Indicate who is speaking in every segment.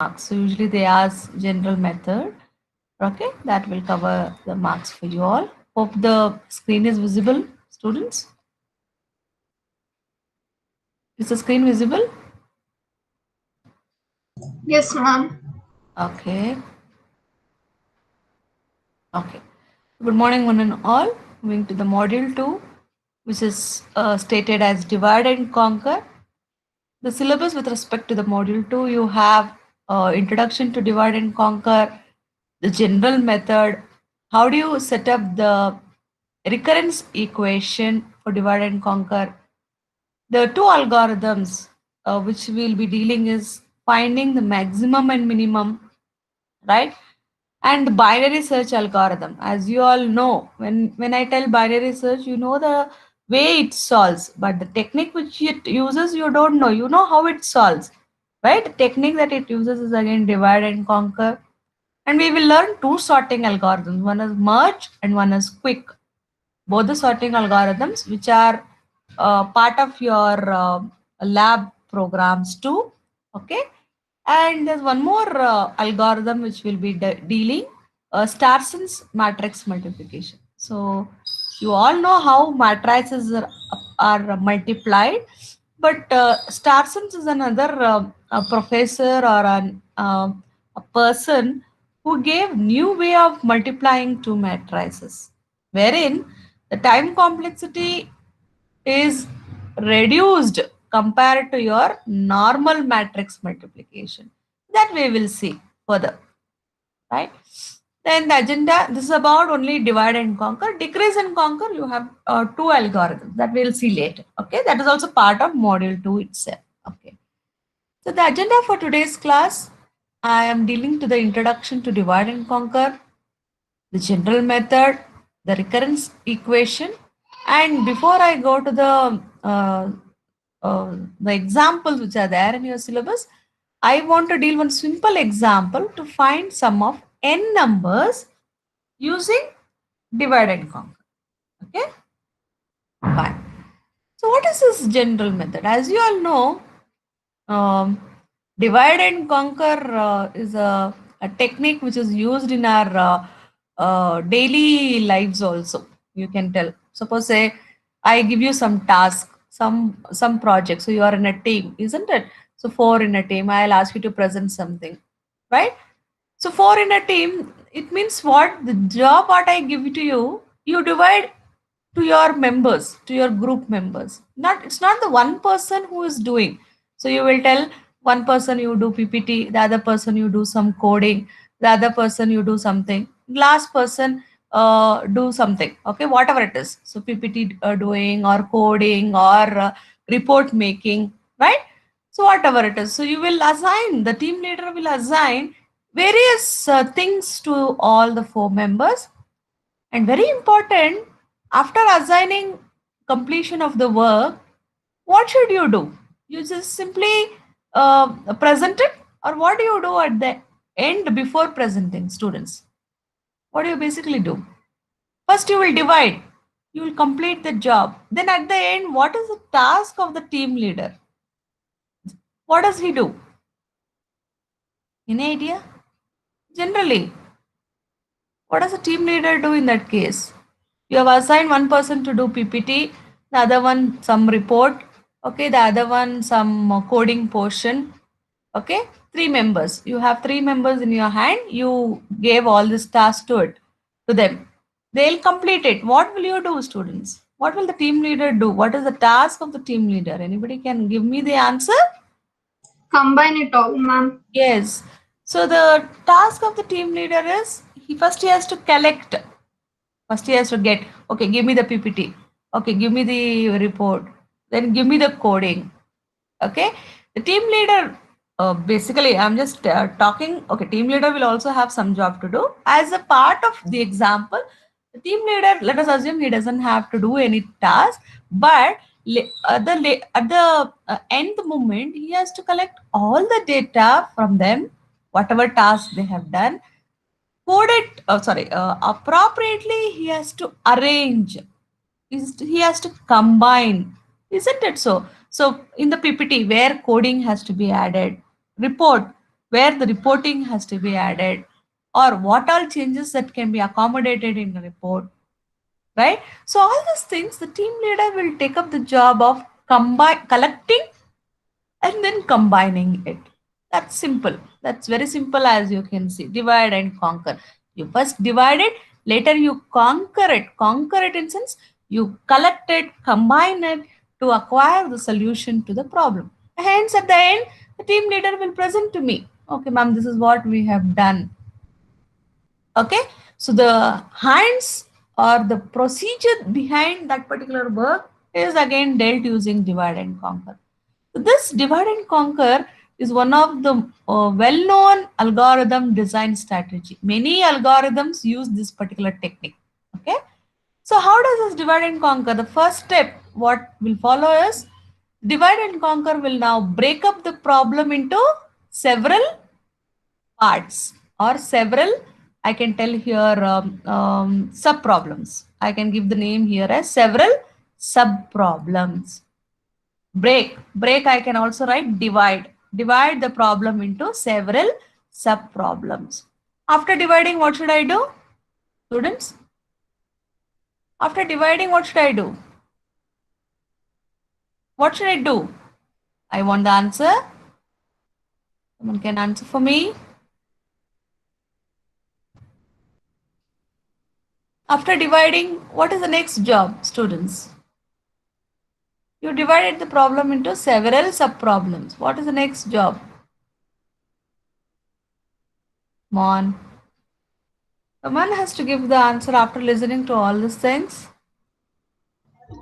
Speaker 1: marks. So usually they ask general method. Okay, that will cover the marks for you all. Hope the screen is visible, students. Is the screen visible?
Speaker 2: Yes, ma'am.
Speaker 1: Okay, okay. Good morning, one and all. Moving to the module 2, which is stated as divide and conquer. The syllabus with respect to the module 2, you have introduction to divide and conquer, the general method, how do you set up the recurrence equation for divide and conquer. The two algorithms which we'll be dealing is finding the maximum and minimum, right? And binary search algorithm. As you all know, when I tell binary search, you know the way it solves, but the technique which it uses, you don't know. You know how it solves, right? The technique that it uses is again divide and conquer. And we will learn two sorting algorithms. One is merge and one is quick. Both the sorting algorithms, which are part of your lab programs too. Okay. And there's one more algorithm which will be dealing Starson's matrix multiplication. So you all know how matrices are multiplied, but Starson's is another a professor or a person who gave new way of multiplying two matrices, wherein the time complexity is reduced compared to your normal matrix multiplication. That we will see further, right? Then the agenda, this is about only divide and conquer. Decrease and conquer, you have two algorithms that we'll see later. Okay, that is also part of module 2 itself. Okay. So the agenda for today's class, I am dealing to the introduction to divide and conquer, the general method, the recurrence equation, and before I go to the examples which are there in your syllabus, I want to deal one simple example to find sum of n numbers using divide and conquer. Okay, fine. So what is this general method? As you all know, um, divide and conquer is a technique which is used in our daily lives also. You can tell. Suppose say I give you some task, some project. So you are in a team, isn't it? So four in a team. I'll ask you to present something, right? So four in a team. It means what? The job what I give to you, you divide to your members, to your group members. Not it's not the one person who is doing. So you will tell one person you do PPT, the other person you do some coding, the other person you do something, last person do something. Okay, whatever it is. So PPT doing or coding or report making, right? So whatever it is. So you will assign, the team leader will assign various things to all the four members, and very important, after assigning completion of the work, what should you do? You just simply present it, or what do you do at the end before presenting, students? What do you basically do? First, you will divide, you will complete the job. Then, at the end, what is the task of the team leader? What does he do? Any idea? Generally, what does a team leader do in that case? You have assigned one person to do PPT, the other one some report, okay, the other one some coding portion, okay. Three members. You have three members in your hand. You gave all this task to it to them. They'll complete it. What will you do, students? What will the team leader do? What is the task of the team leader? Anybody can give me the answer?
Speaker 2: Combine it all, ma'am.
Speaker 1: Yes. So the task of the team leader is he has to collect. First he has to get, okay, give me the PPT. Okay, give me the report. Then give me the coding. Okay. The team leader, basically, I'm just talking. Okay, team leader will also have some job to do. As a part of the example, the team leader, let us assume he doesn't have to do any task, but at the end moment, he has to collect all the data from them, whatever task they have done, code it, sorry, appropriately he has to arrange, he has to combine, isn't it so? So in the PPT where coding has to be added, report, where the reporting has to be added, or what all changes that can be accommodated in the report, right? So all these things, the team leader will take up the job of collecting and then combining it. That's simple. That's very simple, as you can see. Divide and conquer. You first divide it, later you conquer it. Conquer it in sense you collect it, combine it to acquire the solution to the problem. Hence, at the end, the team leader will present to me. Okay, ma'am, this is what we have done. Okay, so the hands or the procedure behind that particular work is again dealt using divide and conquer. So this divide and conquer is one of the well-known algorithm design strategy. Many algorithms use this particular technique. Okay, so how does this divide and conquer? The first step what will follow is divide and conquer will now break up the problem into several parts or several, I can tell here, sub problems. I can give the name here as several sub problems. Break, I can also write divide the problem into several sub problems. After dividing, what should I do, students? After dividing, what should I do? What should I do? I want the answer. Someone can answer for me. After dividing, what is the next job, students? You divided the problem into several sub-problems. What is the next job? Come on. Someone has to give the answer after listening to all these things.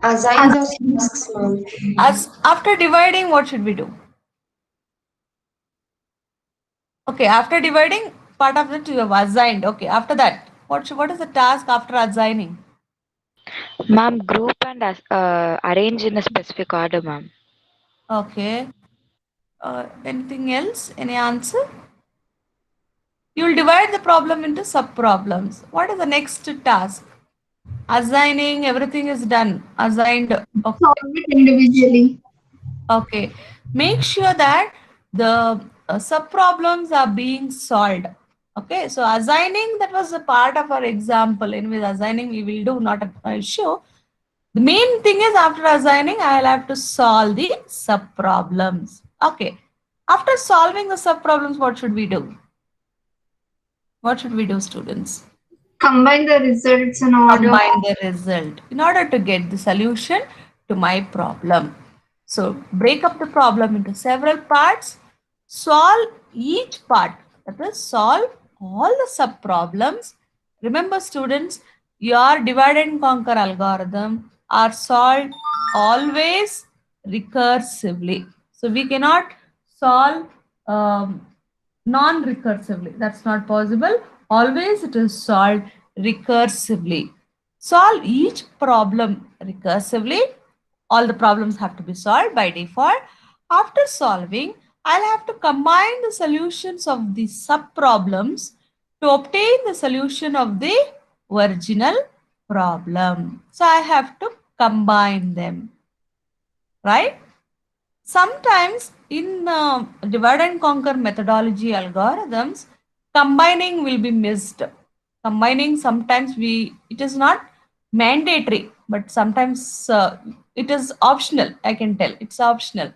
Speaker 3: Assign the tasks, ma'am.
Speaker 1: As after dividing, what should we do? Okay, after dividing, part of it you have assigned. Okay, after that, what is the task after assigning?
Speaker 4: Ma'am, group and arrange in a specific order, ma'am.
Speaker 1: Okay. Anything else? Any answer? You will divide the problem into sub-problems. What is the next task? Assigning, everything is done. Assigned. Okay.
Speaker 2: Solve it individually.
Speaker 1: Okay. Make sure that the sub-problems are being solved. Okay. So assigning, that was a part of our example. Anyways, assigning we will do, not an issue. The main thing is after assigning, I'll have to solve the sub-problems. Okay. After solving the sub-problems, what should we do? What should we do, students?
Speaker 2: Combine the results in order.
Speaker 1: Combine the result in order to get the solution to my problem. So break up the problem into several parts, solve each part, that is solve all the sub problems. Remember, students, your divide and conquer algorithm are solved always recursively. So we cannot solve non-recursively. That's not possible. Always it is solved recursively. Solve each problem recursively. All the problems have to be solved by default. After solving, I'll have to combine the solutions of the sub-problems to obtain the solution of the original problem. So I have to combine them, right? Sometimes in divide and conquer methodology algorithms, combining will be missed. Combining sometimes it is not mandatory, but sometimes it is optional. I can tell it's optional.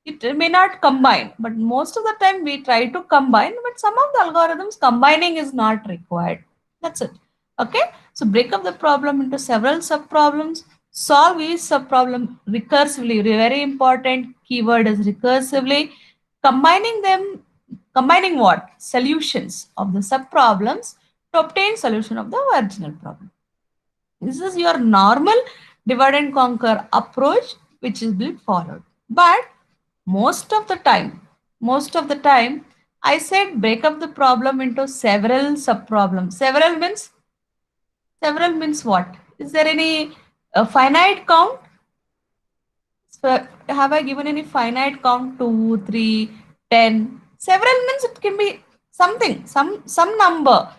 Speaker 1: It may not combine, but most of the time we try to combine, but some of the algorithms combining is not required. That's it. Okay. So break up the problem into several sub problems. Solve each sub problem recursively. Very important keyword is recursively. Combining them, combining what? Solutions of the sub problems to obtain solution of the original problem. This is your normal divide and conquer approach which is being followed. But most of the time, I said break up the problem into several sub problems. Several means what? Is there any finite count? So have I given any finite count? 2, 3, 10. Several means it can be something, some number,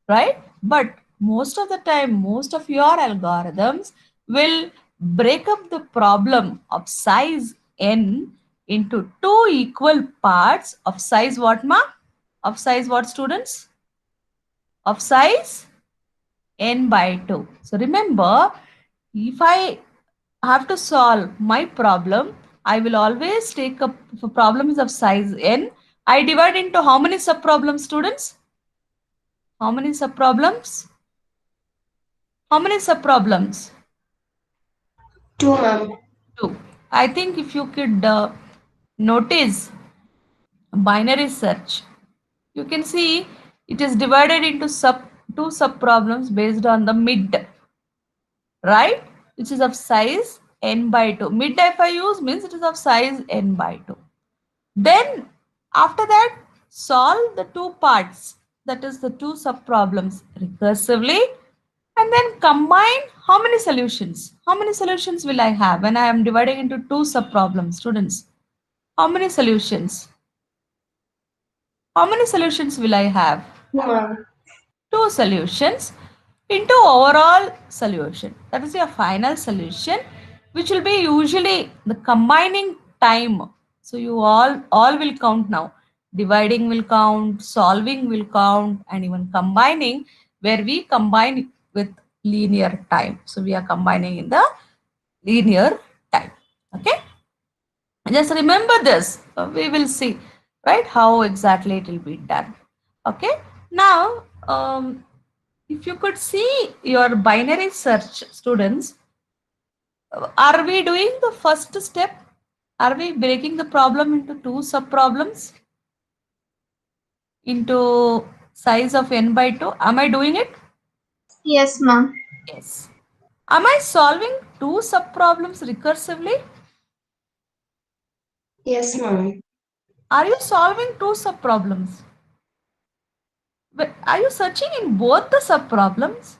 Speaker 1: right? But most of the time, most of your algorithms will break up the problem of size n into two equal parts of size what, ma? Of size what, students? Of size n by 2. So remember, if I have to solve my problem, I will always take up, if a problem is of size n, I divide into how many sub-problems, students? How many sub-problems? How many sub-problems?
Speaker 2: 2, ma'am.
Speaker 1: 2. I think if you could notice binary search, you can see it is divided into two sub-problems based on the mid, right? Which is of size n by 2. Mid if I use means it is of size n by 2. Then after that, solve the two parts, that is the two sub-problems recursively, and then combine how many solutions? How many solutions will I have when I am dividing into two sub-problems, students? How many solutions? How many solutions will I have?
Speaker 2: 2, ma'am.
Speaker 1: Two solutions into overall solution. That is your final solution, which will be usually the combining time. So you all will count now. Dividing will count, solving will count, and even combining, where we combine with linear time. So we are combining in the linear time. Okay. Just remember this. We will see, right, how exactly it will be done. Okay. Now, if you could see your binary search, students, are we doing the first step? Are we breaking the problem into two sub-problems into size of n by 2? Am I doing it?
Speaker 2: Yes, ma'am.
Speaker 1: Yes. Am I solving two sub-problems recursively?
Speaker 2: Yes, ma'am.
Speaker 1: Are you solving two sub-problems? Are you searching in both the sub-problems?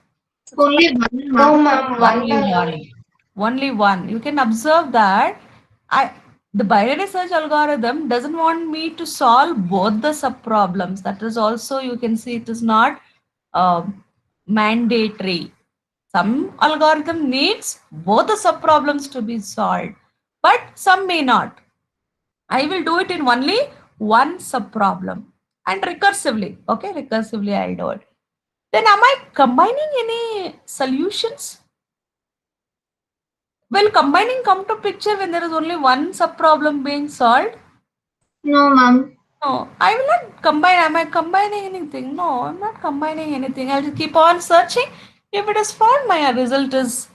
Speaker 2: Only one, ma'am. No, ma'am.
Speaker 1: Only one. Only one. You can observe that the binary search algorithm doesn't want me to solve both the sub problems. That is also, you can see, it is not mandatory. Some algorithm needs both the sub problems to be solved, but some may not. I will do it in only one sub problem and recursively. Okay, recursively I'll do it. Then am I combining any solutions? Will combining come to picture when there is only one sub problem being solved?
Speaker 2: No, ma'am.
Speaker 1: No, I will not combine. Am I combining anything? No, I'm not combining anything. I'll just keep on searching. If it is found, my result is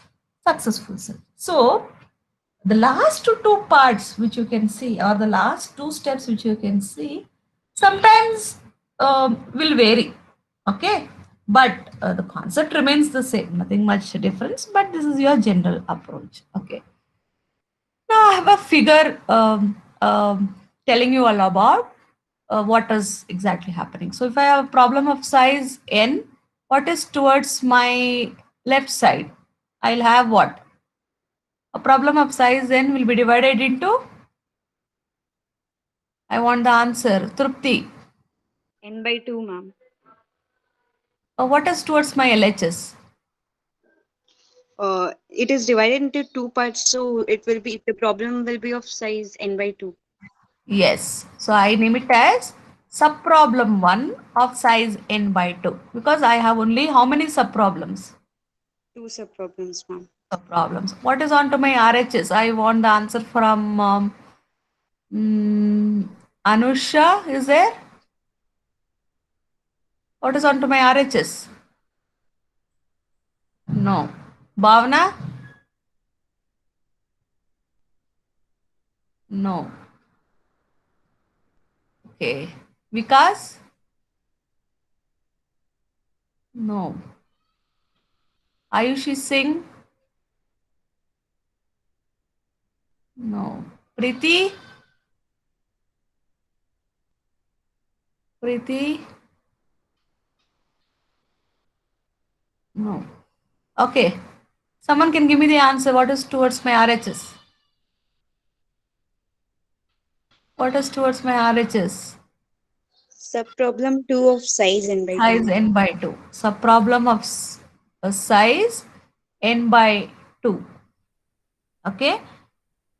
Speaker 1: successful. So, the last two parts which you can see, or the last two steps which you can see, sometimes will vary. Okay, but the concept remains the same. Nothing much difference. But this is your general approach. Okay. Now I have a figure telling you all about what is exactly happening. So if I have a problem of size n, what is towards my left side? I'll have what? A problem of size n will be divided into, I want the answer, Trupti.
Speaker 3: N by 2, ma'am.
Speaker 1: What is towards my LHS?
Speaker 3: It is divided into two parts, so it will be, the problem will be of size n by 2.
Speaker 1: Yes. So I name it as subproblem 1 of size n by 2, because I have only how many subproblems?
Speaker 3: Two sub-problems, ma'am.
Speaker 1: Problems. What is on to my RHS? I want the answer from Anusha. Is there? What is on to my RHS? No. Bhavna? No. Okay. Vikas? No. Ayushi Singh? No. Preeti? Preeti? No. Okay. Someone can give me the answer. What is towards my RHS? What is towards my RHS?
Speaker 3: Sub-problem 2 of size n by 2,
Speaker 1: Size
Speaker 3: ma'am.
Speaker 1: n by 2. Subproblem of size n by 2. Okay.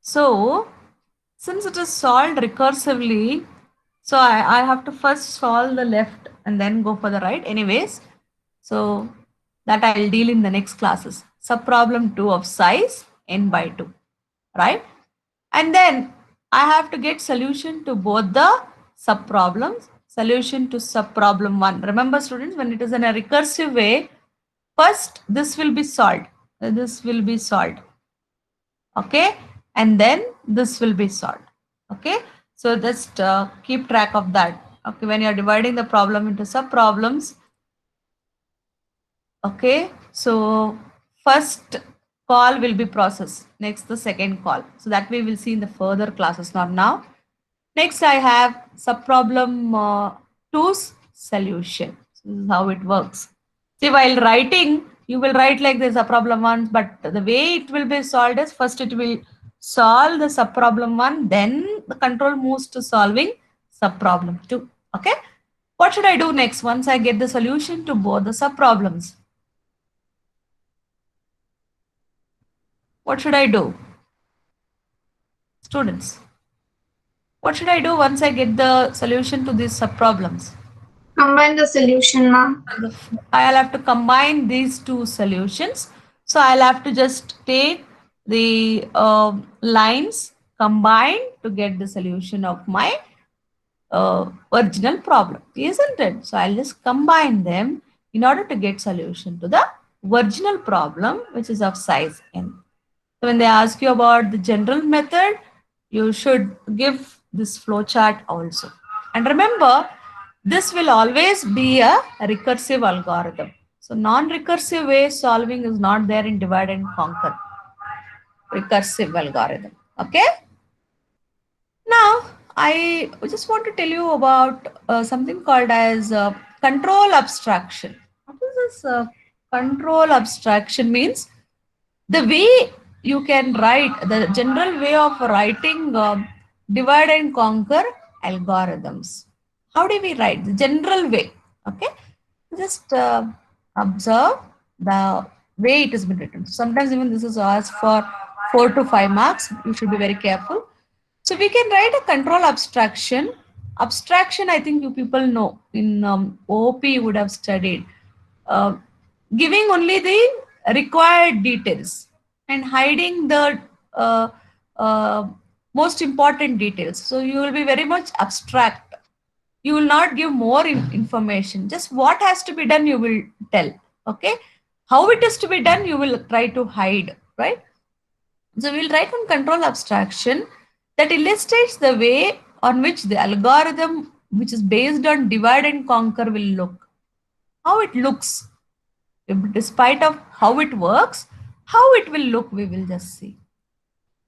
Speaker 1: So, since it is solved recursively, So I have to first solve the left and then go for the right. Anyways, so that I'll deal in the next classes. Subproblem 2 of size n by 2, right? And then I have to get solution to both the subproblems. Solution to subproblem 1. Remember students, when it is in a recursive way, first this will be solved. This will be solved. Okay, and then this will be solved. Okay, so just keep track of that. Okay, when you're dividing the problem into sub problems. Okay, so first call will be process, next the second call, so that we will see in the further classes, not now. Next I have sub problem 2's solution. So this is how it works. See, while writing, you will write like this, a problem 1, but the way it will be solved is first it will solve the subproblem 1, then the control moves to solving subproblem 2. Okay. What should I do next once I get the solution to both the subproblems? What should I do? Students, what should I do once I get the solution to these subproblems?
Speaker 2: Combine the solution, ma'am.
Speaker 1: I'll have to combine these two solutions. So I'll have to just take the lines combined to get the solution of my original problem, isn't it? So I'll just combine them in order to get solution to the original problem, which is of size n. So when they ask you about the general method, you should give this flow chart also. And remember, this will always be a recursive algorithm. So non-recursive way solving is not there in divide and conquer. Recursive algorithm. Okay. Now, I just want to tell you about something called as control abstraction. What is this control abstraction means? The way you can write, the general way of writing divide and conquer algorithms. How do we write? The general way. Okay. Just observe the way it has been written. Sometimes even this is asked for 4 to 5 marks. You should be very careful. So we can write a control abstraction. Abstraction, I think you people know. In OP you would have studied. Giving only the required details and hiding the most important details. So you will be very much abstract. You will not give more information. Just what has to be done, you will tell. Okay. How it is to be done, you will try to hide, right? So we'll write one control abstraction that illustrates the way on which the algorithm, which is based on divide and conquer, will look. How it looks, despite of how it works, how it will look, we will just see.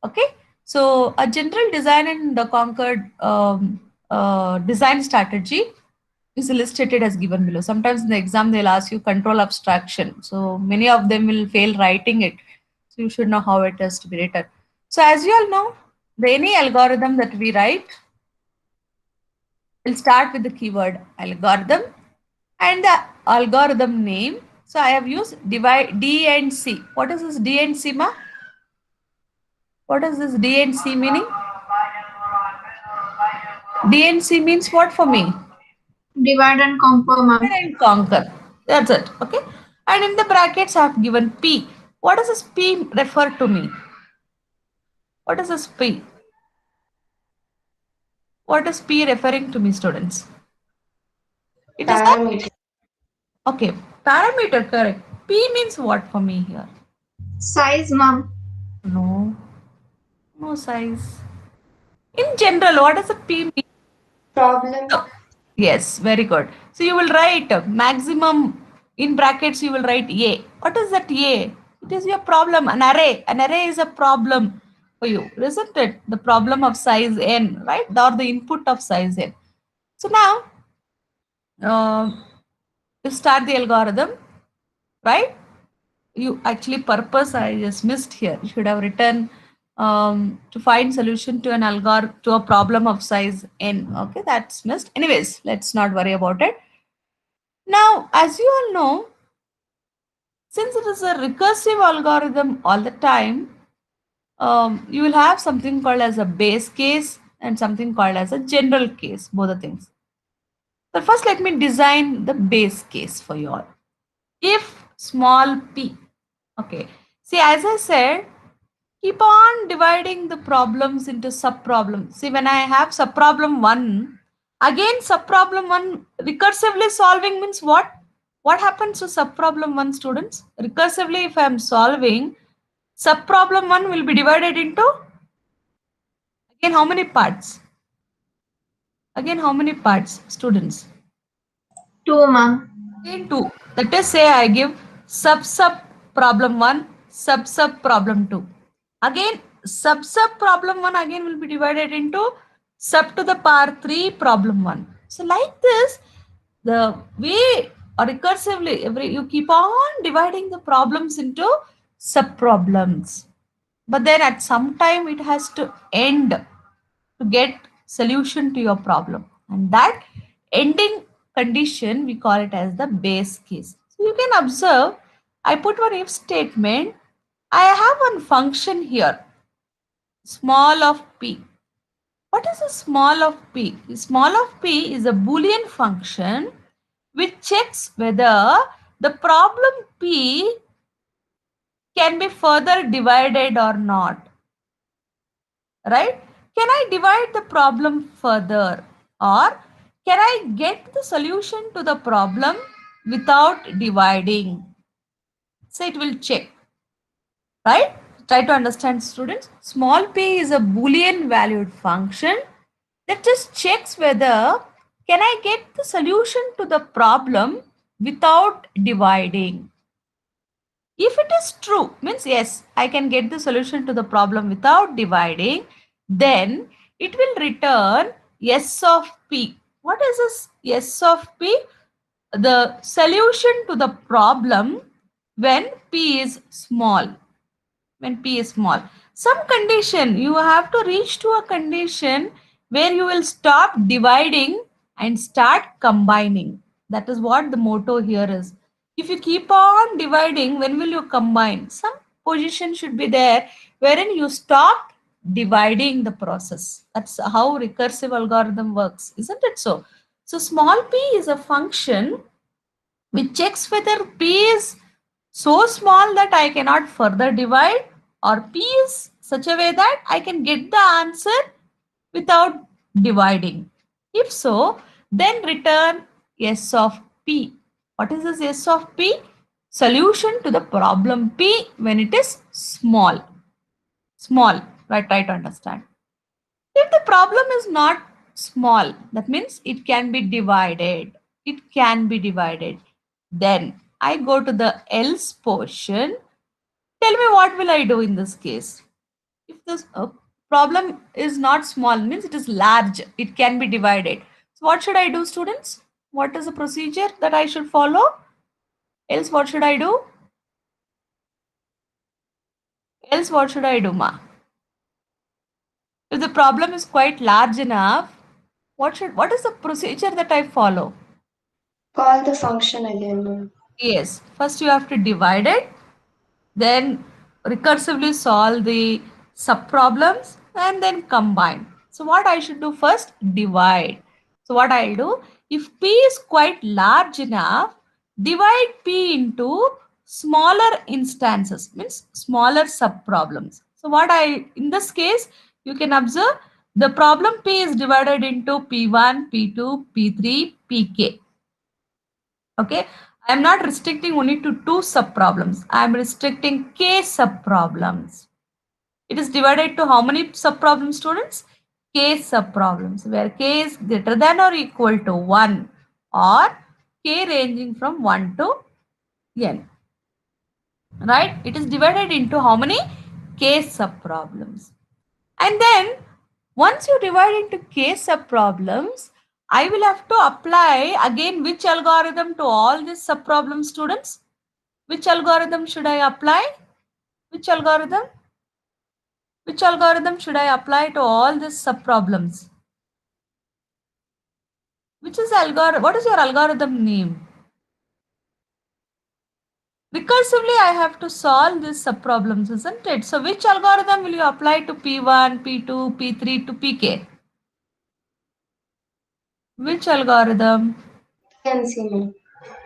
Speaker 1: Okay. So a general design and the conquered design strategy is illustrated as given below. Sometimes in the exam they'll ask you control abstraction. So many of them will fail writing it. So you should know how it has to be written. So as you all know, any algorithm that we write will start with the keyword algorithm and the algorithm name. So I have used divide D and C. What is this D and C, ma? What is this D and C meaning? D and C means what for me?
Speaker 2: Divide and conquer, ma'am.
Speaker 1: Divide and conquer. That's it. Okay. And in the brackets I have given P. What does this P refer to me? What is this P? What is P referring to me, students? It is parameter. Okay, parameter, correct. P means what for me here?
Speaker 2: Size, ma'am.
Speaker 1: No, no size. In general, what does a P mean?
Speaker 2: Problem.
Speaker 1: Oh, yes, very good. So you will write maximum in brackets. You will write A. What is that A? It is your problem. An array. An array is a problem for you, isn't it? The problem of size n, right? Or the input of size n. So now, you start the algorithm, right? You actually purpose I just missed here. You should have written to find solution to an algorithm to a problem of size n. Okay, that's missed. Anyways, let's not worry about it. Now, as you all know, since it is a recursive algorithm all the time, you will have something called as a base case and something called as a general case, both the things. So first let me design the base case for you all. If small p, okay, see as I said, keep on dividing the problems into sub-problems. See, when I have sub-problem 1, again sub-problem 1 recursively solving means what? What happens to sub-problem 1, students? Recursively, if I am solving, sub-problem 1 will be divided into, again, how many parts? Again, how many parts, students?
Speaker 2: 2, ma'am.
Speaker 1: Again, 2. That is, say I give sub problem 1, sub problem 2. Again, sub problem 1 again will be divided into sub to the power 3 problem 1. So like this, the way or recursively, you keep on dividing the problems into sub problems. But then at some time it has to end to get solution to your problem. And that ending condition, we call it as the base case. So you can observe, I put one if statement. I have one function here, small of p. What is a small of p? Small of p is a Boolean function which checks whether the problem p can be further divided or not. Right? Can I divide the problem further, or can I get the solution to the problem without dividing? So it will check. Right? Try to understand, students. Small p is a Boolean valued function that just checks whether can I get the solution to the problem without dividing. If it is true, means yes, I can get the solution to the problem without dividing, then it will return S of P. What is this S of P? The solution to the problem when P is small. When P is small. Some condition, you have to reach to a condition where you will stop dividing and start combining. That is what the motto here is. If you keep on dividing, when will you combine? Some position should be there wherein you stop dividing the process. That's how recursive algorithm works, isn't it so? So small p is a function which checks whether p is so small that I cannot further divide, or p is such a way that I can get the answer without dividing. If so, then return S of P. What is this S of P? Solution to the problem P when it is small. Small, right? Try to understand. If the problem is not small, that means it can be divided. It can be divided. Then I go to the else portion. Tell me what will I do in this case? If this problem is not small, means it is large, it can be divided. So what should I do, students? What is the procedure that I should follow? Else what should I do? Else what should I do, ma? If the problem is quite large enough, what is the procedure that I follow?
Speaker 5: Call the function again, ma'am.
Speaker 1: Yes, first you have to divide it, then recursively solve the subproblems and then combine. So what I should do first? Divide. So what I'll do, if P is quite large enough, divide P into smaller instances, means smaller subproblems. So what in this case, you can observe the problem P is divided into P1, P2, P3, Pk. Okay. I am not restricting only to 2 subproblems. I am restricting k subproblems. It is divided to how many subproblems, students? K subproblems, where k is greater than or equal to 1, or k ranging from 1 to n. Right? It is divided into how many? K subproblems. And then once you divide into k subproblems, I will have to apply again which algorithm to all these subproblems, students? Which algorithm should I apply? Which algorithm? Which algorithm should I apply to all these subproblems? Which is algorithm? What is your algorithm name? Recursively, I have to solve these subproblems, isn't it? So which algorithm will you apply to P1, P2, P3 to Pk? Which algorithm?
Speaker 5: DNC, ma'am.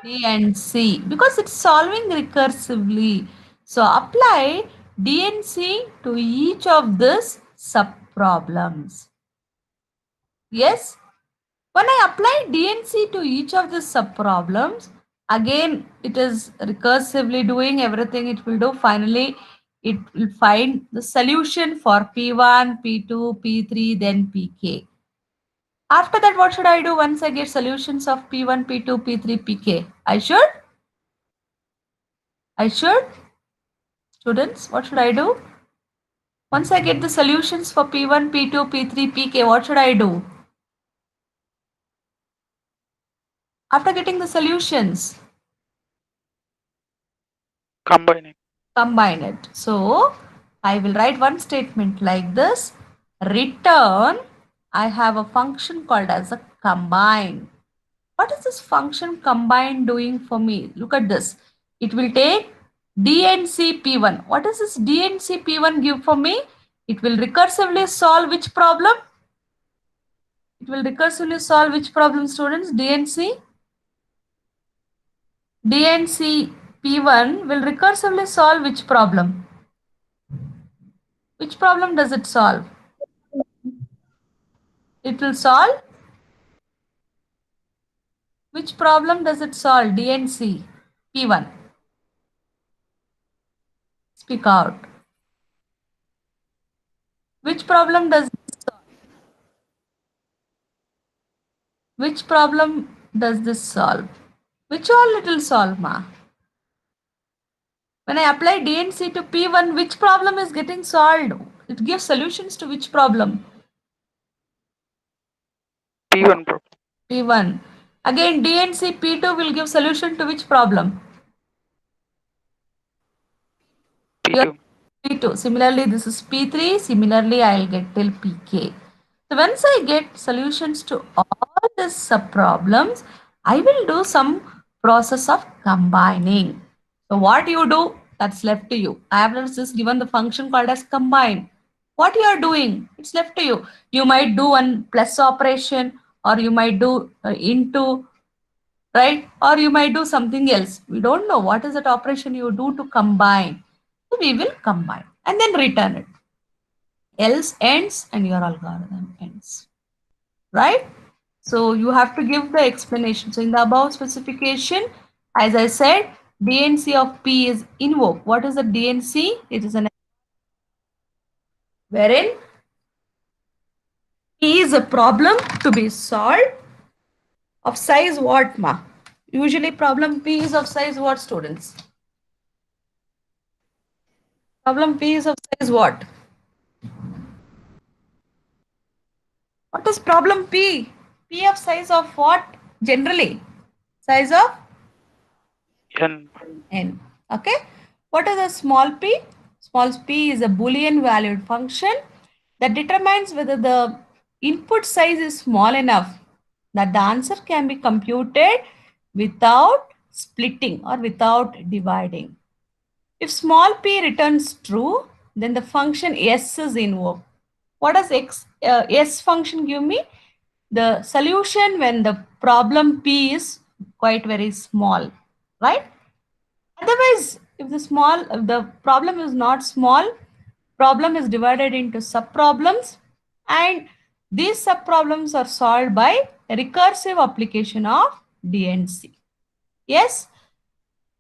Speaker 1: D and C, because it's solving recursively. So apply DNC to each of these subproblems. Yes? When I apply DNC to each of the subproblems, again it is recursively doing everything it will do. Finally, it will find the solution for P1, P2, P3, then Pk. After that, what should I do once I get solutions of P1, P2, P3, Pk? I should, students, what should I do? Once I get the solutions for P1, P2, P3, Pk, what should I do? After getting the solutions, combine it. So I will write one statement like this. Return, I have a function called as a combine. What is this function combine doing for me? Look at this. It will take DNC P1. What does this DNC P1 give for me? It will recursively solve which problem? It will recursively solve which problem, students? DNC? DNC P1 will recursively solve which problem? Which problem does it solve? It will solve? Which problem does it solve? DNC P1. Speak out. Which problem does it solve? Which problem does this solve? Which all it will solve, ma? When I apply DNC to P1, which problem is getting solved? It gives solutions to which problem?
Speaker 6: P1 problem.
Speaker 1: P1. Again, DNC P2 will give solution to which problem?
Speaker 6: P2.
Speaker 1: P2. Similarly, this is P3. Similarly, I'll get till Pk. So once I get solutions to all these subproblems, I will do some process of combining. So what you do, that's left to you. I have just given the function called as combine. What you are doing, it's left to you. You might do one plus operation, or you might do into, right? Or you might do something else. We don't know what is that operation you do to combine. So we will combine and then return it. Else ends and your algorithm ends, right? So you have to give the explanation. So in the above specification, as I said, DNC of P is invoke. What is a DNC? It is an wherein P is a problem to be solved of size what, ma? Usually problem P is of size what, students? Problem P is of size what? What is problem P? P of size of what generally? Size of
Speaker 6: N.
Speaker 1: n. Okay. What is a small p? Small p is a Boolean valued function that determines whether the input size is small enough that the answer can be computed without splitting or without dividing. If small p returns true, then the function s is invoked. What does s function give me? The solution when the problem p is quite very small, right? Otherwise, if the problem is not small, problem is divided into subproblems, and these subproblems are solved by a recursive application of DNC. Yes.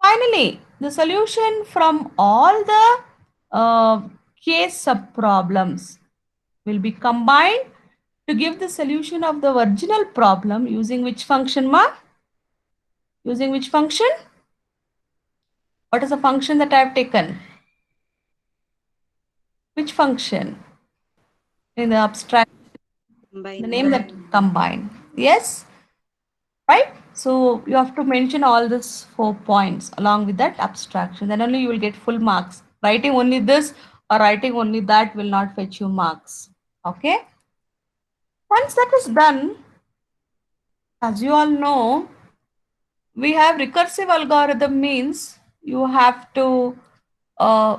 Speaker 1: Finally, the solution from all the case subproblems will be combined to give the solution of the original problem using which function, ma? Using which function? What is the function that I have taken? Which function? In the abstract, the name that combine. Yes? Right? So you have to mention all these 4 points along with that abstraction. Then only you will get full marks. Writing only this or writing only that will not fetch you marks. Okay? Once that is done, as you all know, we have recursive algorithm means you have to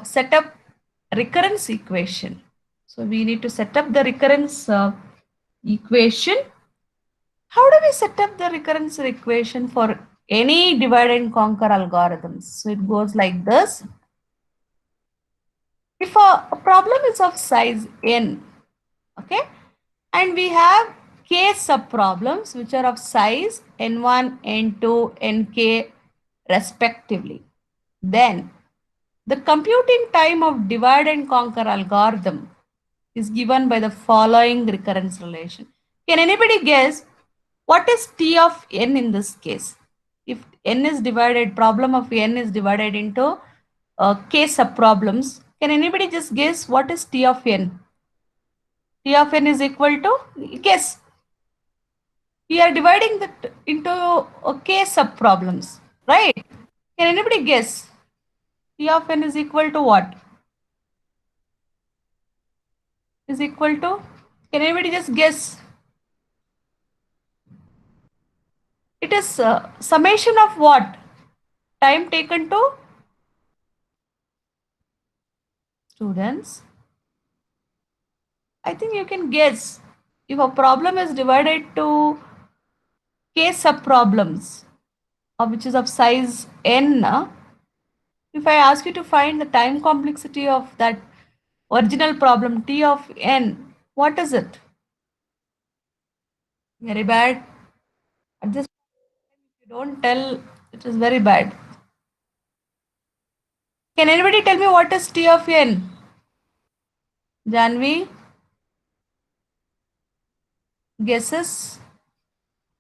Speaker 1: set up recurrence equation. So we need to set up the recurrence equation. How do we set up the recurrence equation for any divide and conquer algorithms? So it goes like this. If a problem is of size n, okay, and we have k subproblems which are of size n1, n2, nk respectively, then the computing time of divide and conquer algorithm is given by the following recurrence relation. Can anybody guess what is T of n in this case? If n is divided, problem of n is divided into k subproblems, can anybody just guess what is T of n? T of n is equal to, guess. We are dividing that into k subproblems, right? Can anybody guess? T of n is equal to what? Is equal to, can anybody just guess? It is summation of what? Time taken to students. I think you can guess. If a problem is divided to k subproblems, which is of size n, if I ask you to find the time complexity of that original problem T of n, what is it? Very bad. At this point, if you don't tell, it is very bad. Can anybody tell me what is T of n? Janvi? Guesses?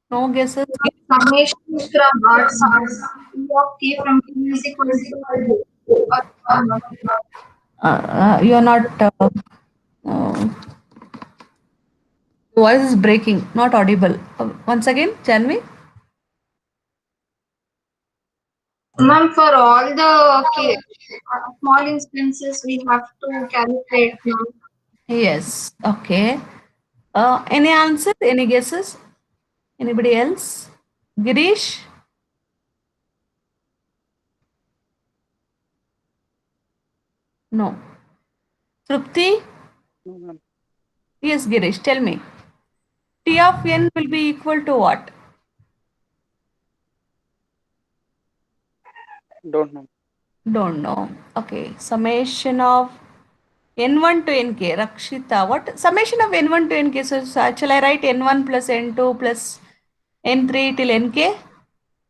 Speaker 1: No guesses?
Speaker 2: Summation from R source P of K from P is equal to
Speaker 1: You are not. Voice is breaking, not audible. Once again, Janvi?
Speaker 2: ma'am, for all the small instances we have to calculate now.
Speaker 1: Yes. Okay. Any answer? Any guesses? Anybody else? Girish? No. Trupti?
Speaker 6: No, ma'am.
Speaker 1: Yes, Girish. Tell me. T of n will be equal to what?
Speaker 6: Don't know.
Speaker 1: Don't know. Okay. Summation of n1 to nk. Rakshita. What? Summation of n1 to nk. So shall I write n1 plus n2 plus n3 till nk?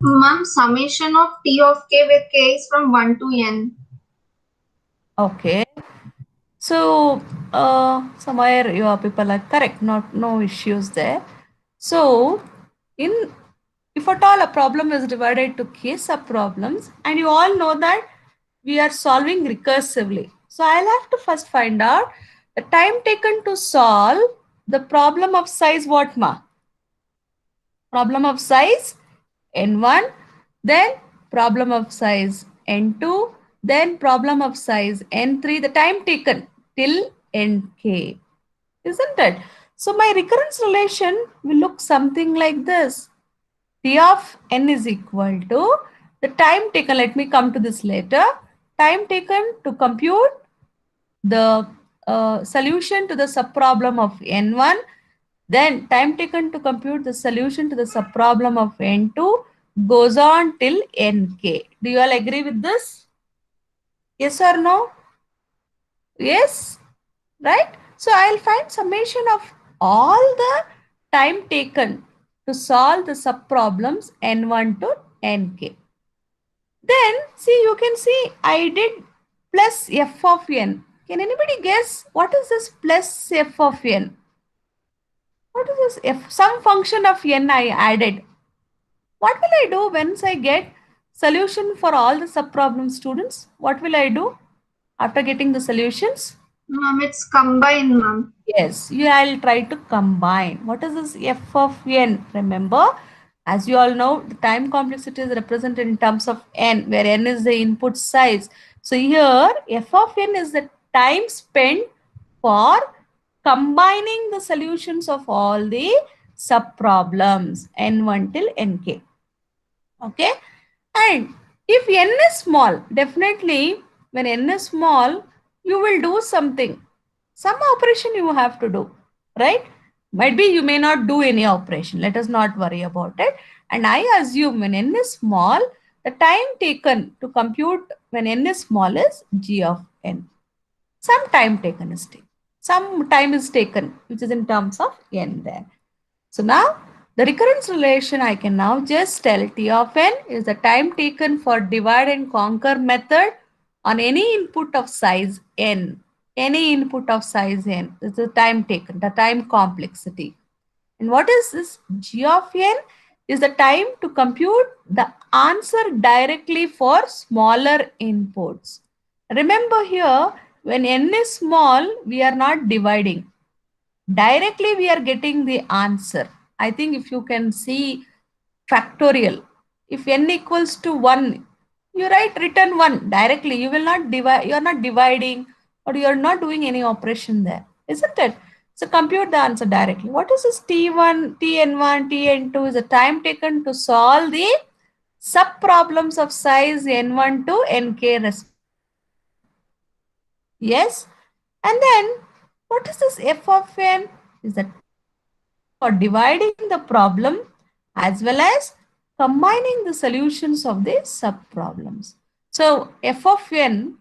Speaker 2: Ma'am, summation of T of K with K is from 1 to N.
Speaker 1: Okay. So somewhere your people are correct. No issues there. So if at all a problem is divided to k subproblems, and you all know that we are solving recursively. So I'll have to first find out the time taken to solve the problem of size what ma? Problem of size n1, then problem of size n2, then problem of size n3, the time taken till nk, isn't it? So my recurrence relation will look something like this. T of n is equal to the time taken, let me come to this later, time taken to compute the solution to the subproblem of n1, then time taken to compute the solution to the subproblem of n2 goes on till nk. Do you all agree with this? Yes or no? Yes, right? So I'll find summation of all the time taken to solve the subproblems n1 to nk. Then see, you can see I did plus f of n. Can anybody guess what is this plus f of n? What is this f? Some function of n I added. What will I do once I get solution for all the subproblems, students? What will I do after getting the solutions?
Speaker 2: Ma'am, it's combined, ma'am.
Speaker 1: Yes, I'll try to combine. What is this f of n? Remember, as you all know, the time complexity is represented in terms of n, where n is the input size. So here, f of n is the time spent for combining the solutions of all the subproblems n1 till nk. Okay, and if n is small, definitely when n is small, you will do something. Some operation you have to do, right? Might be you may not do any operation. Let us not worry about it. And I assume when n is small, the time taken to compute when n is small is g of n. Some time taken is taken. Some time is taken, which is in terms of n there. So now the recurrence relation I can now just tell T of n is the time taken for divide and conquer method on any input of size n. Any input of size n is the time taken, the time complexity. And what is this? G of n is the time to compute the answer directly for smaller inputs. Remember here, when n is small, we are not dividing. Directly we are getting the answer. I think if you can see factorial, if n equals to 1, you write return 1 directly. You will not divide, you are not dividing or you are not doing any operation there, isn't it? So compute the answer directly. What is this T1, Tn1, Tn2 is the time taken to solve the sub problems of size n1 to nk. Yes. And then what is this f of n? Is that for dividing the problem as well as combining the solutions of the sub-problems. So f of n,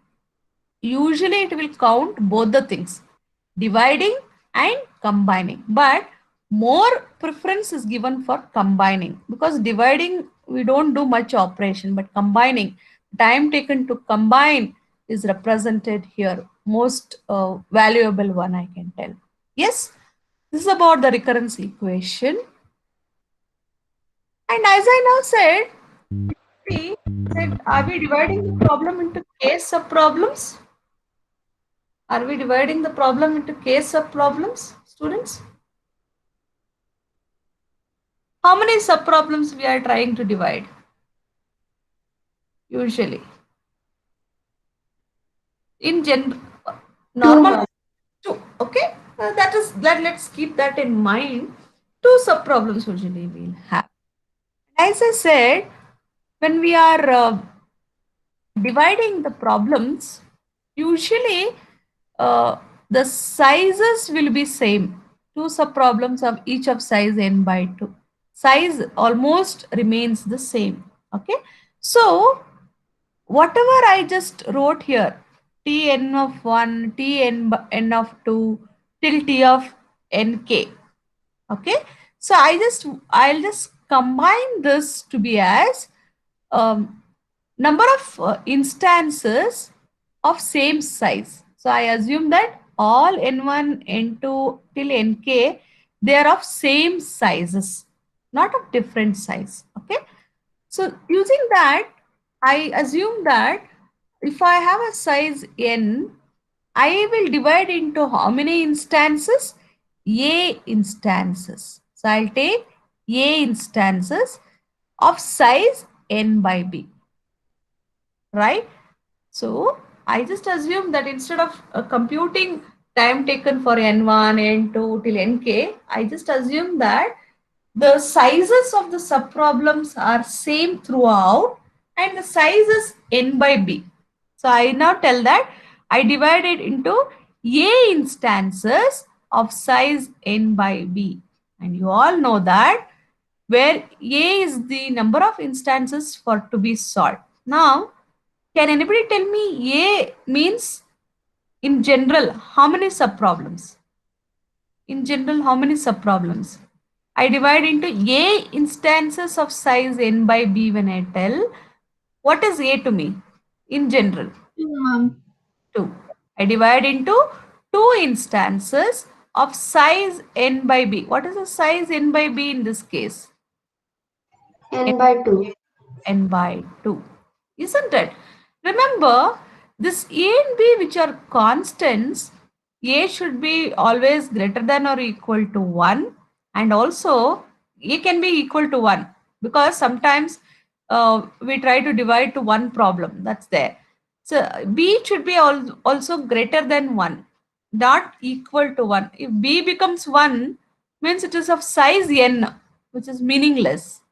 Speaker 1: usually it will count both the things, dividing and combining. But more preference is given for combining, because dividing we don't do much operation, but combining, time taken to combine is represented here. Most valuable one I can tell. Yes. This is about the recurrence equation. And as I now said, see that are we dividing the problem into case subproblems? Are we dividing the problem into case subproblems, students? How many subproblems we are trying to divide? Usually. In general, normal two. Okay, let's keep that in mind. Two subproblems usually we'll have. As I said, when we are dividing the problems, usually the sizes will be same. Two subproblems of each of size n by 2. Size almost remains the same. Okay. So whatever I just wrote here, Tn of 1, Tn of 2, till T of nk. Okay. So I'll just combine this to be as number of instances of same size. So I assume that all n1, n2 till nk, they are of same sizes, not of different size. Okay. So using that, I assume that if I have a size n, I will divide into how many instances? A instances. So I'll take A instances of size n by b. Right? So I just assume that instead of computing time taken for n1, n2 till nk, I just assume that the sizes of the subproblems are same throughout and the size is n by b. So I now tell that I divide it into A instances of size n by b. And you all know that where A is the number of instances for to be solved. Now, can anybody tell me A means in general how many subproblems? In general, how many subproblems? I divide into A instances of size n by b when I tell. What is A to me? In general. 2. I divide into 2 instances of size n by b. What is the size n by b in this case?
Speaker 5: N by 2.
Speaker 1: N by 2. Isn't it? Remember, this A and B, which are constants, A should be always greater than or equal to 1, and also A can be equal to 1, because sometimes we try to divide to one problem. That's there. So B should be also greater than 1, not equal to 1. If B becomes 1, means it is of size n, which is meaningless.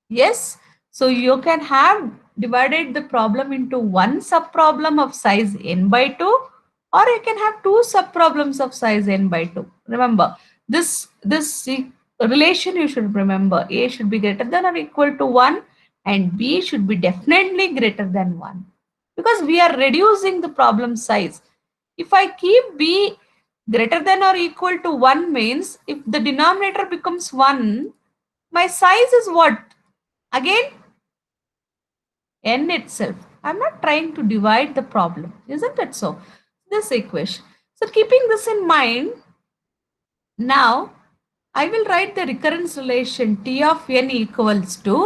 Speaker 1: Yes. So you can have divided the problem into one subproblem of size n by 2, or you can have two subproblems of size n by 2. Remember, this relation you should remember. A should be greater than or equal to 1 and B should be definitely greater than 1 because we are reducing the problem size. If I keep B greater than or equal to 1 means if the denominator becomes 1, my size is what? Again, n itself. I'm not trying to divide the problem, isn't it so? This equation. So keeping this in mind, now I will write the recurrence relation T of n equals to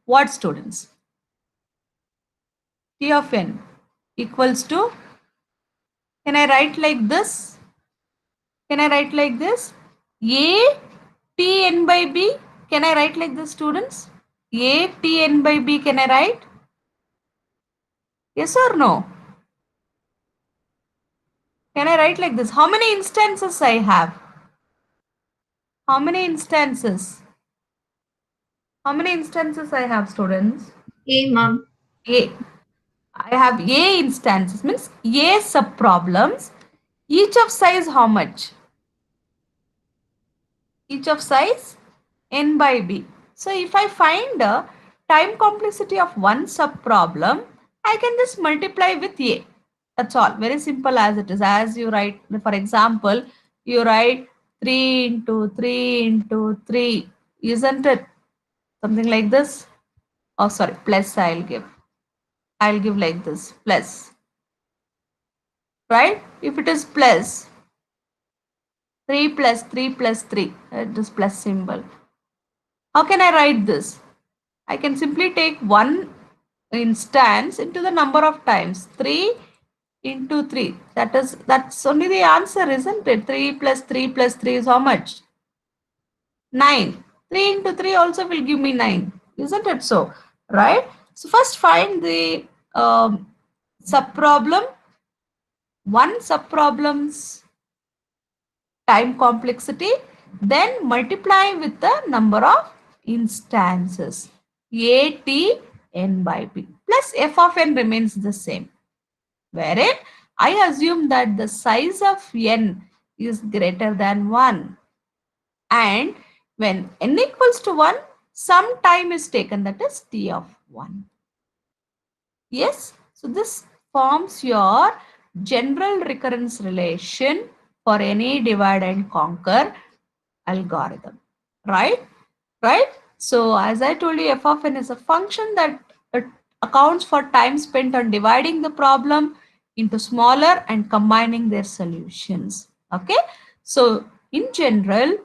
Speaker 1: what, students? T of n equals to, can I write like this? Can I write like this? A T n by B. Can I write like this, students? A T n by B, can I write? Yes or no? Can I write like this? How many instances I have? How many instances? How many instances I have, students?
Speaker 2: A, ma'am.
Speaker 1: A. I have A instances, means A subproblems. Each of size how much? Each of size n by B. So if I find a time complexity of one subproblem, I can just multiply with A. That's all. Very simple as it is. As you write, for example, you write 3 into 3 into 3. Isn't it? Something like this. Oh, sorry, plus I'll give. I'll give like this, plus. Right? If it is plus, 3 plus 3 plus 3, this plus symbol. How can I write this? I can simply take one instance into the number of times. 3 into 3. That's only the answer, isn't it? 3 plus 3 plus 3 is how much? 9. 3 into 3 also will give me 9. Isn't it so? Right? So first find the subproblem. One subproblem's time complexity, then multiply with the number of instances. A, T, n by B. Plus f of n remains the same. Wherein I assume that the size of n is greater than 1. And when n equals to 1, some time is taken, that is T of 1. Yes, so this forms your general recurrence relation for any divide and conquer algorithm, right? Right? So as I told you, f of n is a function that accounts for time spent on dividing the problem into smaller and combining their solutions. Okay, so in general,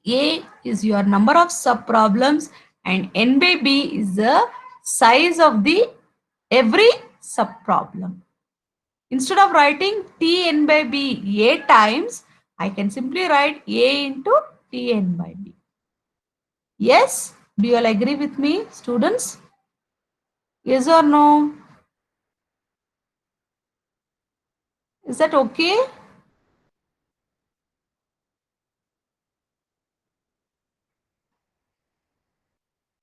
Speaker 1: A is your number of subproblems and n by B is the size of the every subproblem. Instead of writing Tn by B A times, I can simply write A into Tn by B. Yes? Do you all agree with me, students? Yes or no? Is that okay?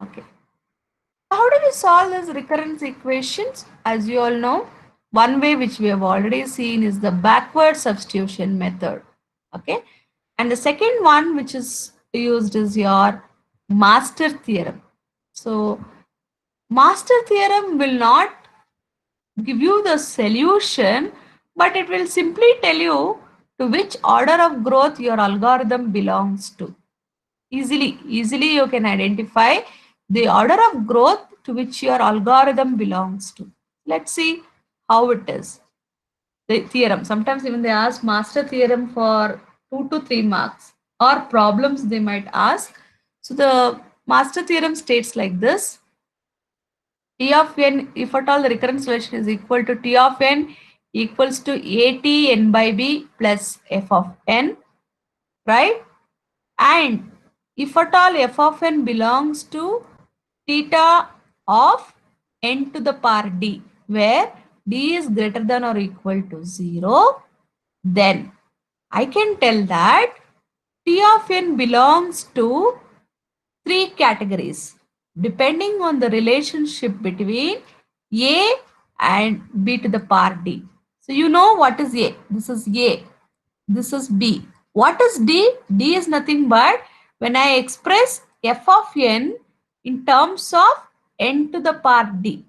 Speaker 1: Okay. How do we solve these recurrence equations? As you all know, one way which we have already seen is the backward substitution method. Okay. And the second one which is used is your master theorem. So master theorem will not give you the solution, but it will simply tell you to which order of growth your algorithm belongs to. Easily you can identify the order of growth to which your algorithm belongs to. Let's see how it is. The theorem, sometimes even they ask master theorem for 2 to 3 marks, or problems they might ask. So the master theorem states like this: T of n, if at all the recurrence relation is equal to T of n equals to AT n by B plus f of n, right? And if at all f of n belongs to theta of n to the power d, where d is greater than or equal to 0, then I can tell that T of n belongs to 3 categories depending on the relationship between A and B to the power D. So you know what is A. This is A. This is B. What is D? D is nothing but when I express f of n in terms of n to the power d.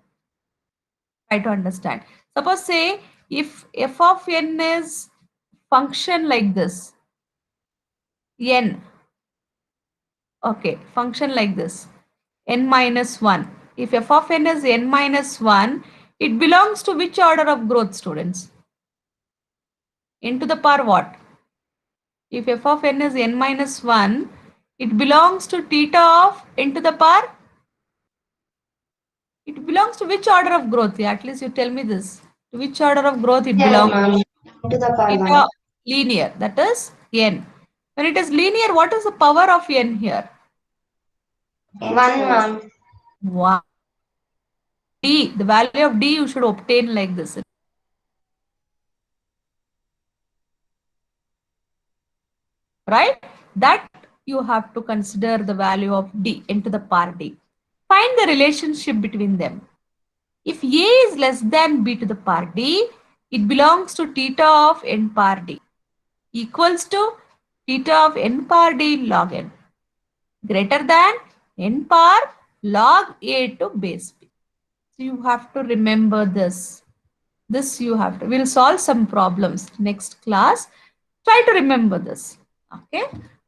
Speaker 1: Try to understand. Suppose say if f of n is function like this, n, okay, function like this, n minus 1. If f of n is n minus 1, it belongs to which order of growth, students? N to the power what? If f of n is n minus 1, it belongs to theta of n to the power. It belongs to which order of growth? Yeah, at least you tell me this. To which order of growth it
Speaker 5: Yes,
Speaker 1: belongs?
Speaker 5: ma'am. To the power
Speaker 1: Theta
Speaker 5: 1.
Speaker 1: linear, that is n. When it is linear, what is the power of n here?
Speaker 5: 1, ma'am.
Speaker 1: 1. D, the value of D you should obtain like this. Right? That you have to consider the value of D into the power D. Find the relationship between them. If A is less than B to the power D, it belongs to theta of n power D equals to theta of n power D log n greater than n power log A to base B. So you have to remember this. This you have to. We'll solve some problems next class. Try to remember this. Okay.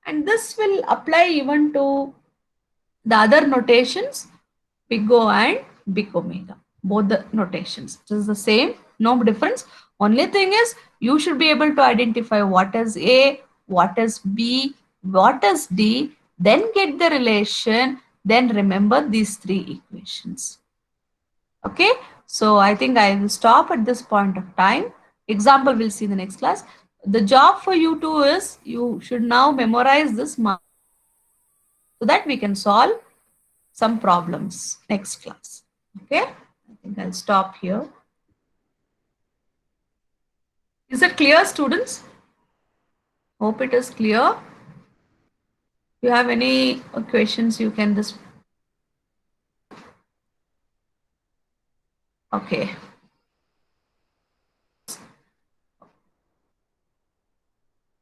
Speaker 1: And this will apply even to the other notations, big O and big omega. Both the notations. It is the same, no difference. Only thing is you should be able to identify what is A, what is B, what is D, then get the relation, then remember these three equations. Okay, so I think I will stop at this point of time. Example we'll see in the next class. The job for you two is you should now memorize this so that we can solve some problems next class. Okay, I think I'll stop here. Is it clear, students? Hope it is clear. If you have any questions, you can just. Okay.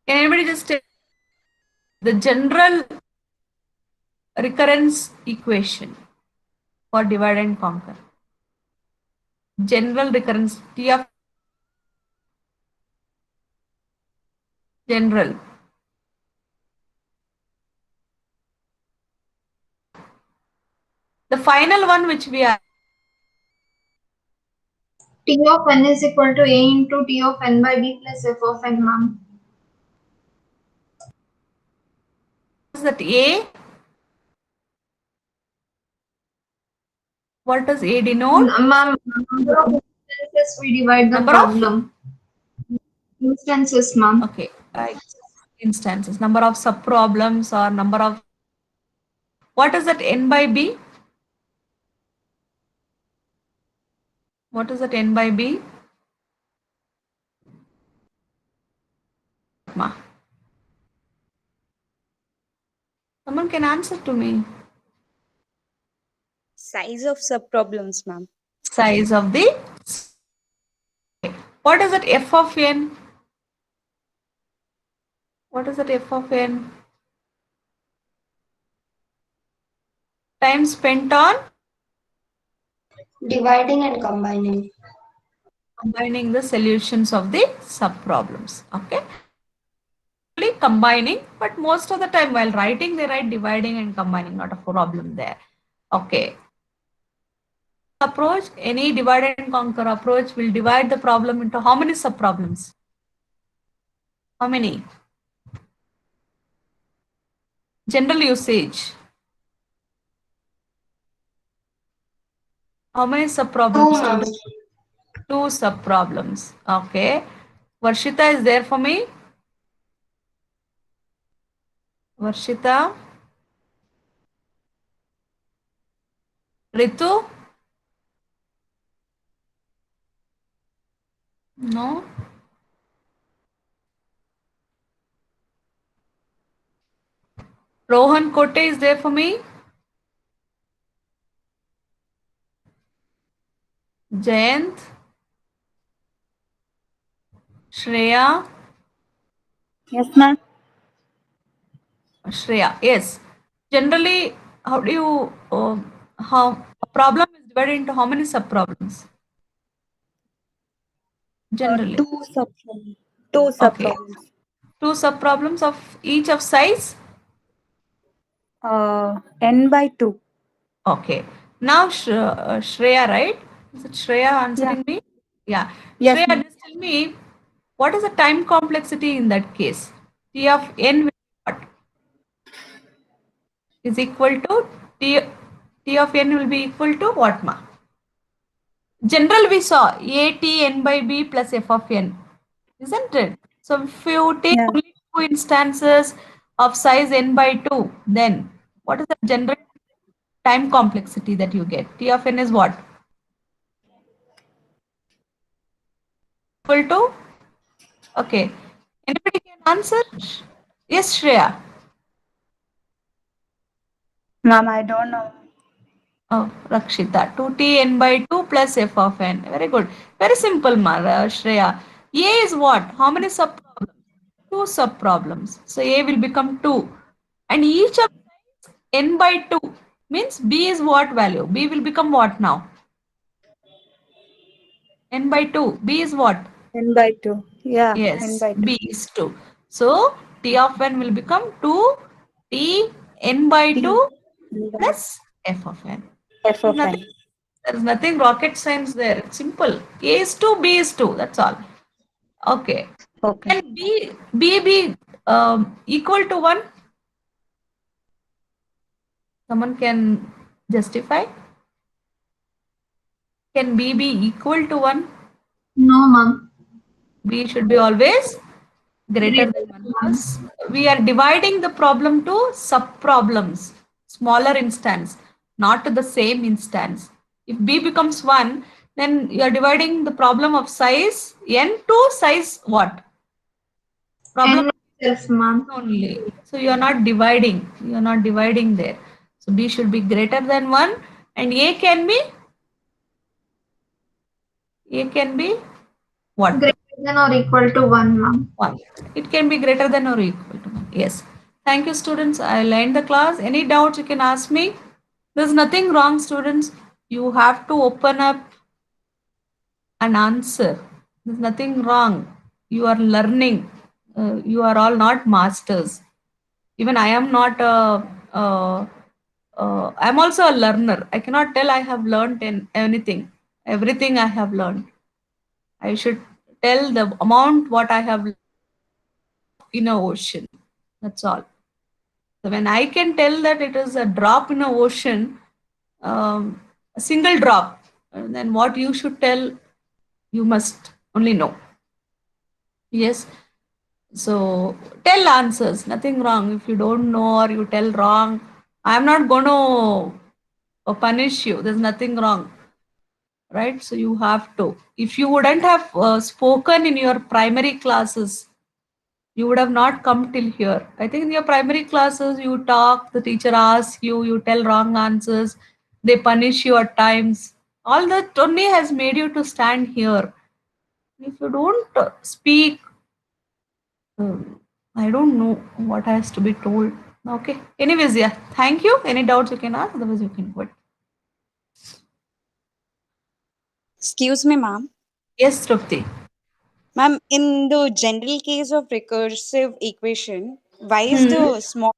Speaker 1: Can anybody just take the general recurrence equation for divide and conquer? General recurrence, T of general. The final one which we are.
Speaker 2: T of n is equal to A into T of n by B plus f of n, ma'am.
Speaker 1: What is that A? What does A denote?
Speaker 2: Ma'am, number of instances we divide the
Speaker 1: Number of?
Speaker 2: problem. Instances, ma'am.
Speaker 1: Okay. Instances. Number of sub-problems or number of. What is that n by B? What is that n by B? Ma. Someone can answer to me.
Speaker 3: Size of subproblems, ma'am.
Speaker 1: Size of the. What is that f of n? What is that f of n? Time spent on
Speaker 5: Dividing and combining.
Speaker 1: combining the solutions of the sub-problems. Okay. Combining, but most of the time while writing, they write dividing and combining, not a problem there. Okay. Approach, any divide and conquer approach will divide the problem into how many sub-problems? How many? General usage. How many sub-problems?
Speaker 5: 2, ma'am.
Speaker 1: 2 sub-problems. Okay. Varshita is there for me? Varshita? Ritu? No? Rohan Kote is there for me? Jayant? Shreya?
Speaker 7: Yes, ma'am.
Speaker 1: Shreya, yes. Generally, how do you, how a problem is divided into how many sub-problems? Generally.
Speaker 7: Two subproblems. Two
Speaker 1: Okay.
Speaker 7: subproblems.
Speaker 1: Two sub-problems of each of size?
Speaker 7: N by 2.
Speaker 1: Okay. Now, Shreya, right? Is it Shreya answering me? Yeah.
Speaker 7: Yes,
Speaker 1: Shreya,
Speaker 7: ma'am.
Speaker 1: just tell me, what is the time complexity in that case? T of n will be what? Is equal to T of n will be equal to what, ma? General we saw a t n by b plus f of n, isn't it? So if you take
Speaker 7: Yeah.
Speaker 1: only two instances of size n by 2, then what is the general time complexity that you get? T of n is what? Equal to? Okay. Anybody can answer? Yes, Shreya.
Speaker 7: Ma'am, I don't know.
Speaker 1: Oh, Rakshita. 2t n by 2 plus f of n. Very good. Very simple, Shreya. A is what? How many sub-problems? Two sub-problems. So A will become 2. And each of n by 2 means B is what value? B will become what now? N by 2. B is what?
Speaker 7: N by 2. Yeah, N
Speaker 1: Yes,
Speaker 7: by 2.
Speaker 1: B is 2. So T of n will become 2 T n by
Speaker 7: T
Speaker 1: 2
Speaker 7: N by
Speaker 1: plus f of n.
Speaker 7: F
Speaker 1: There's
Speaker 7: of
Speaker 1: nothing,
Speaker 7: N.
Speaker 1: there's nothing rocket science there. It's simple. A is 2, B is 2. That's all. Okay.
Speaker 7: Okay.
Speaker 1: And B be equal to 1? Someone can justify? Can B be equal to 1?
Speaker 2: No, ma'am.
Speaker 1: B should be always greater than 1 because we are dividing the problem to sub-problems, smaller instance, not to the same instance. If B becomes 1, then you are dividing the problem of size n to size what? Problem
Speaker 2: N itself, ma'am.
Speaker 1: only. So you are not dividing. You are not dividing there. So B should be greater than 1 and A can be what?
Speaker 2: Greater than or equal to 1, ma'am.
Speaker 1: 1. It can be greater than or equal to 1. Yes. Thank you, students. I'll end the class. Any doubts you can ask me. There's nothing wrong, students. You have to open up an answer. There's nothing wrong. You are learning. You are all not masters. Even I am not I'm also a learner. I cannot tell I have learned in anything. Everything I have learned. I should tell the amount what I have in a ocean. That's all. So when I can tell that it is a drop in a ocean, a single drop, then what you should tell, you must only know. Yes. So tell answers. Nothing wrong. If you don't know or you tell wrong, I'm not going to punish you. There's nothing wrong. Right? So you have to. If you wouldn't have spoken in your primary classes, you would have not come till here. I think in your primary classes, you talk, the teacher asks you, you tell wrong answers, they punish you at times. All that only has made you to stand here. If you don't speak, I don't know what has to be told. Okay. Anyways, yeah. Thank you. Any doubts you can ask, otherwise you can quit.
Speaker 3: Excuse me, ma'am.
Speaker 1: Yes, Trupti.
Speaker 3: Ma'am, in the general case of recursive equation, why is the small